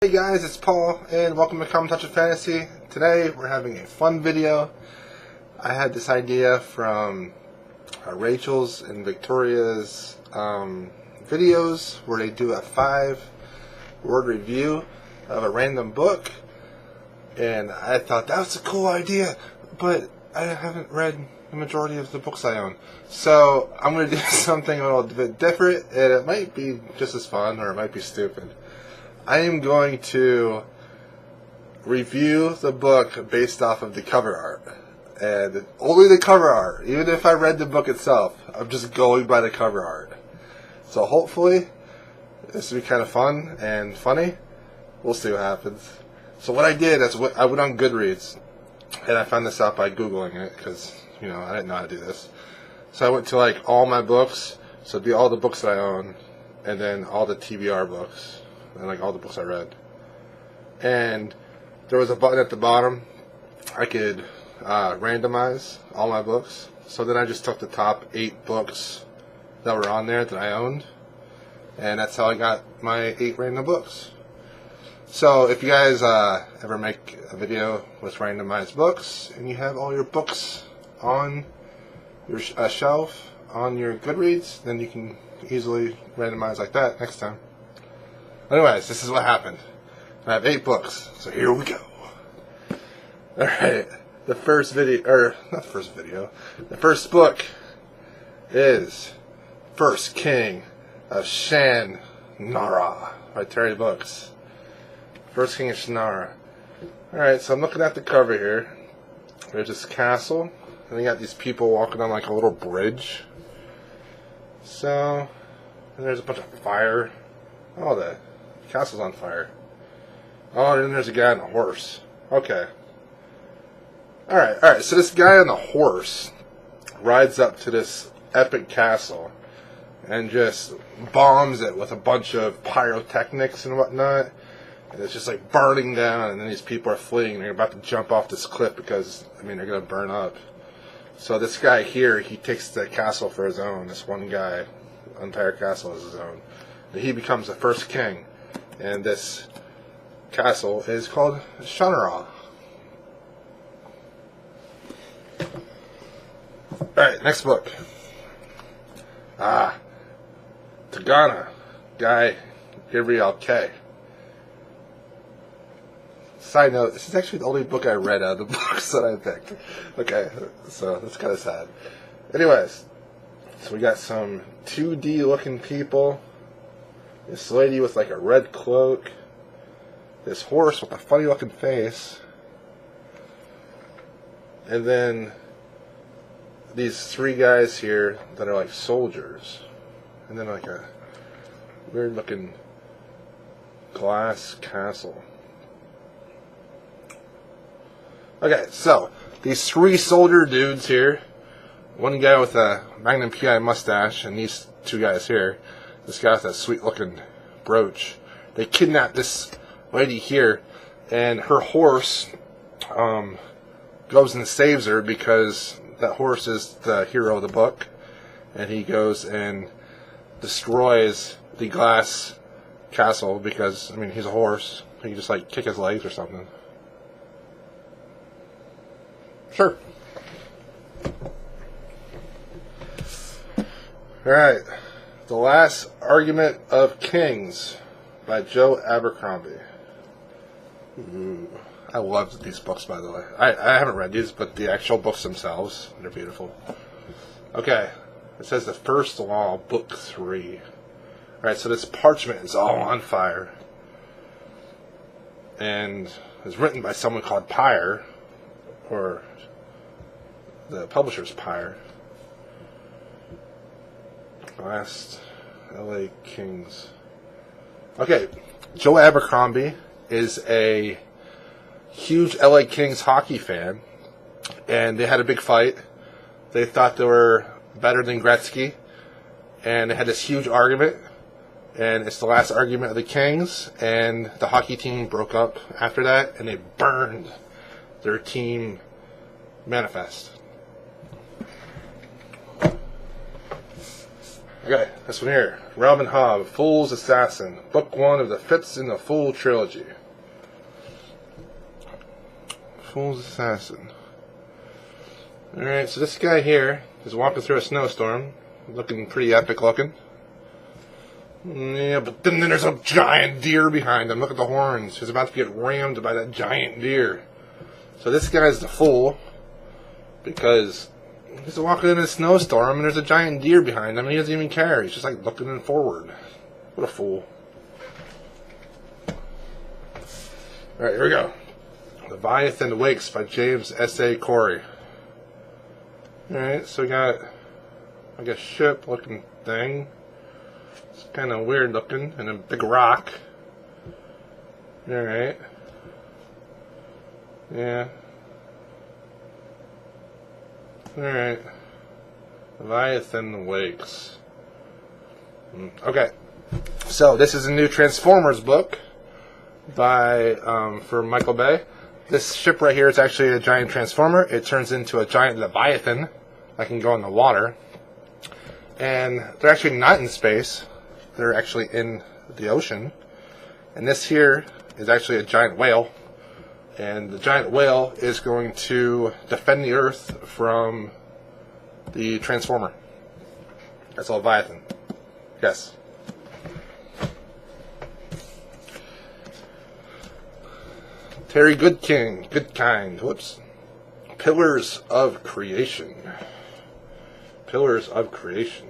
Hey guys, it's Paul, and welcome to Come Touch of Fantasy. Today we're having a fun video. I had this idea from Rachel's and Victoria's videos where they do a 5-word review of a random book, and I thought that was a cool idea, but I haven't read the majority of the books I own. So I'm going to do something a little bit different, and it might be just as fun, or it might be stupid. I am going to review the book based off of the cover art. And only the cover art. Even if I read the book itself, I'm just going by the cover art. So hopefully, this will be kind of fun and funny. We'll see what happens. So what I did is I went on Goodreads. And I found this out by Googling it. Because, I didn't know how to do this. So I went to all my books. So it'd be all the books that I own. And then all the TBR books. And all the books I read. And there was a button at the bottom. I could randomize all my books. So then I just took the top 8 books that were on there that I owned. And that's how I got my 8 random books. So if you guys ever make a video with randomized books and you have all your books on your shelf on your Goodreads, then you can easily randomize like that next time. Anyways, this is what happened. I have 8 books, so here we go. Alright, the first book is First King of Shannara by Terry Books. First King of Shannara. Alright, so I'm looking at the cover here. There's this castle, and you got these people walking on a little bridge. So, and there's a bunch of fire. Oh, the castle's on fire. Oh, and then there's a guy on a horse. Okay. Alright, so this guy on the horse rides up to this epic castle and just bombs it with a bunch of pyrotechnics and whatnot. And it's just burning down, and then these people are fleeing. They're about to jump off this cliff because, they're going to burn up. So this guy here, he takes the castle for his own. This one guy, the entire castle is his own. And he becomes the first king. And this castle is called Shannara. Alright, next book. Tagana, Guy Gabriel K. Side note, this is actually the only book I read out of the books that I picked. Okay, so that's kind of sad. Anyways, so we got some 2D looking people. This lady with a red cloak. This horse with a funny looking face. And then these 3 guys here that are soldiers. And then a weird looking glass castle. Okay, so these 3 soldier dudes here. One guy with a Magnum PI mustache, and these 2 guys here. This guy with that sweet looking brooch. They kidnap this lady here, and her horse goes and saves her because that horse is the hero of the book, and he goes and destroys the glass castle because he's a horse. He can just kick his legs or something. Sure. Alright. The Last Argument of Kings by Joe Abercrombie. Ooh, I love these books, by the way. I haven't read these, but the actual books themselves, they're beautiful. Okay, it says The First Law, Book 3. Alright, so this parchment is all on fire. And it's written by someone called Pyre, or the publisher's Pyre. Last LA Kings. Okay, Joe Abercrombie is a huge LA Kings hockey fan, and they had a big fight. They thought they were better than Gretzky, and they had this huge argument, and it's the last argument of the Kings, and the hockey team broke up after that, and they burned their team manifest. Okay, this one here. Robin Hobb, Fool's Assassin. Book 1 of the 5th in the Fool trilogy. Fool's Assassin. Alright, so this guy here is walking through a snowstorm. Looking pretty epic looking. Yeah, but then there's a giant deer behind him. Look at the horns. He's about to get rammed by that giant deer. So this guy's the fool because he's walking in a snowstorm and there's a giant deer behind him and he doesn't even care. He's just like looking forward. What a fool. Alright, here we go. Leviathan Wakes by James S.A. Corey. Alright, so we got like a ship looking thing. It's kind of weird looking, and a big rock. Alright. Yeah. Alright. Leviathan Wakes. Okay. So, this is a new Transformers book by, for Michael Bay. This ship right here is actually a giant transformer. It turns into a giant Leviathan that can go in the water. And they're actually not in space. They're actually in the ocean. And this here is actually a giant whale. And the giant whale is going to defend the Earth from the Transformer. That's a Leviathan. Yes. Terry Goodkind. Whoops. Pillars of Creation. Pillars of Creation.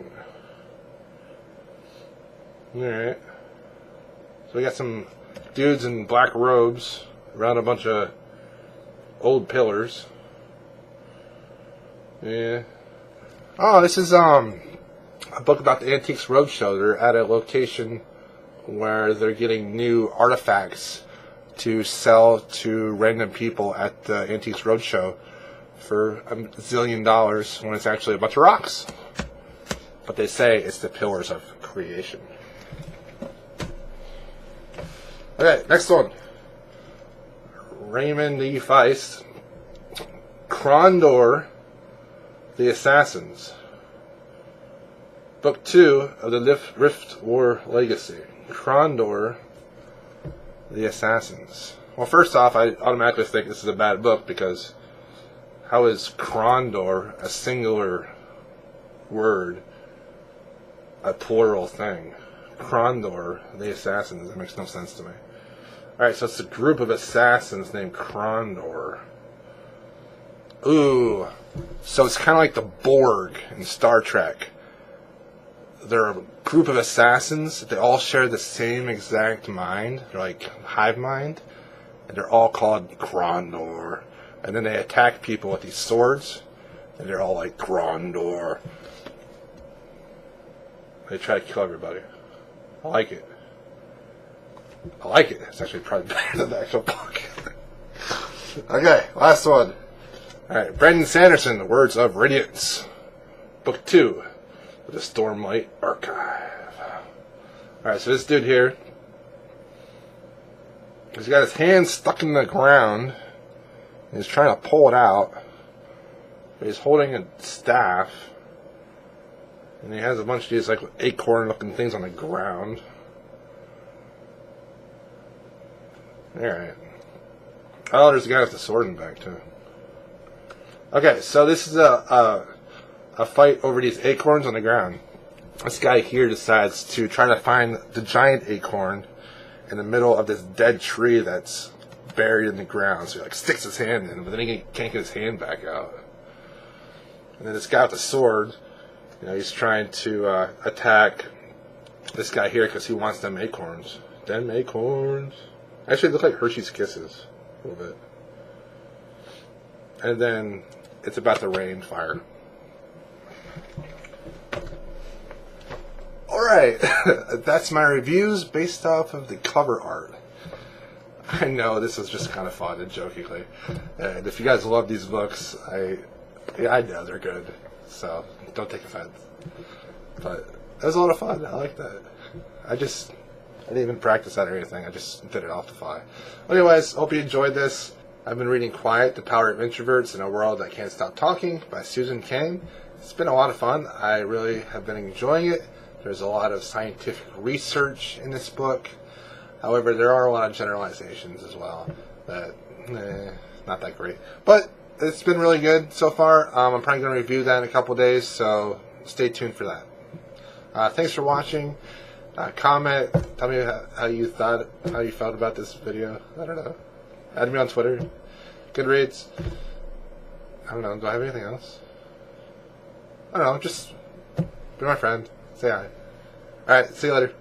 Alright. So we got some dudes in black robes around a bunch of old pillars. Yeah. Oh, this is a book about the Antiques Roadshow. They're at a location where they're getting new artifacts to sell to random people at the Antiques Roadshow for $1 zillion when it's actually a bunch of rocks. But they say it's the Pillars of Creation. Okay, next one. Raymond E. Feist. Krondor, the Assassins. Book 2 of the Rift War Legacy. Krondor, the Assassins. Well, first off, I automatically think this is a bad book because how is Krondor, a singular word, a plural thing? Krondor, the Assassins. That makes no sense to me. Alright, so it's a group of assassins named Krondor. Ooh. So it's kind of like the Borg in Star Trek. They're a group of assassins. They all share the same exact mind. They're like hive mind. And they're all called Krondor. And then they attack people with these swords. And they're all like Krondor. They try to kill everybody. I like it. I like it. It's actually probably better than the actual book. Okay, last one. Alright, Brandon Sanderson, The Words of Radiance. Book 2 of the Stormlight Archive. Alright, so this dude here, he's got his hand stuck in the ground. And he's trying to pull it out. But he's holding a staff. And he has a bunch of these like acorn looking things on the ground. Alright. Oh, there's a guy with the sword in the back too. Okay, so this is a fight over these acorns on the ground. This guy here decides to try to find the giant acorn in the middle of this dead tree that's buried in the ground. So he like sticks his hand in, but then he can't get his hand back out. And then this guy with the sword, you know, he's trying to attack this guy here because he wants them acorns. Them acorns. Actually, they look like Hershey's Kisses a little bit. And then it's about to rain fire. Alright, that's my reviews based off of the cover art. I know this was just kind of fun and jokingly. And if you guys love these books, I know they're good. So, don't take offense. But it was a lot of fun. I like that. I didn't even practice that or anything. I just did it off the fly. Anyways, hope you enjoyed this. I've been reading Quiet, The Power of Introverts in a World That Can't Stop Talking by Susan Cain. It's been a lot of fun. I really have been enjoying it. There's a lot of scientific research in this book. However, there are a lot of generalizations as well that, not that great. But it's been really good so far. I'm probably going to review that in a couple days, so stay tuned for that. Thanks for watching. Comment. Tell me how you felt about this video. I don't know. Add me on Twitter. Goodreads. I don't know. Do I have anything else? I don't know. Just be my friend. Say hi. Alright. See you later.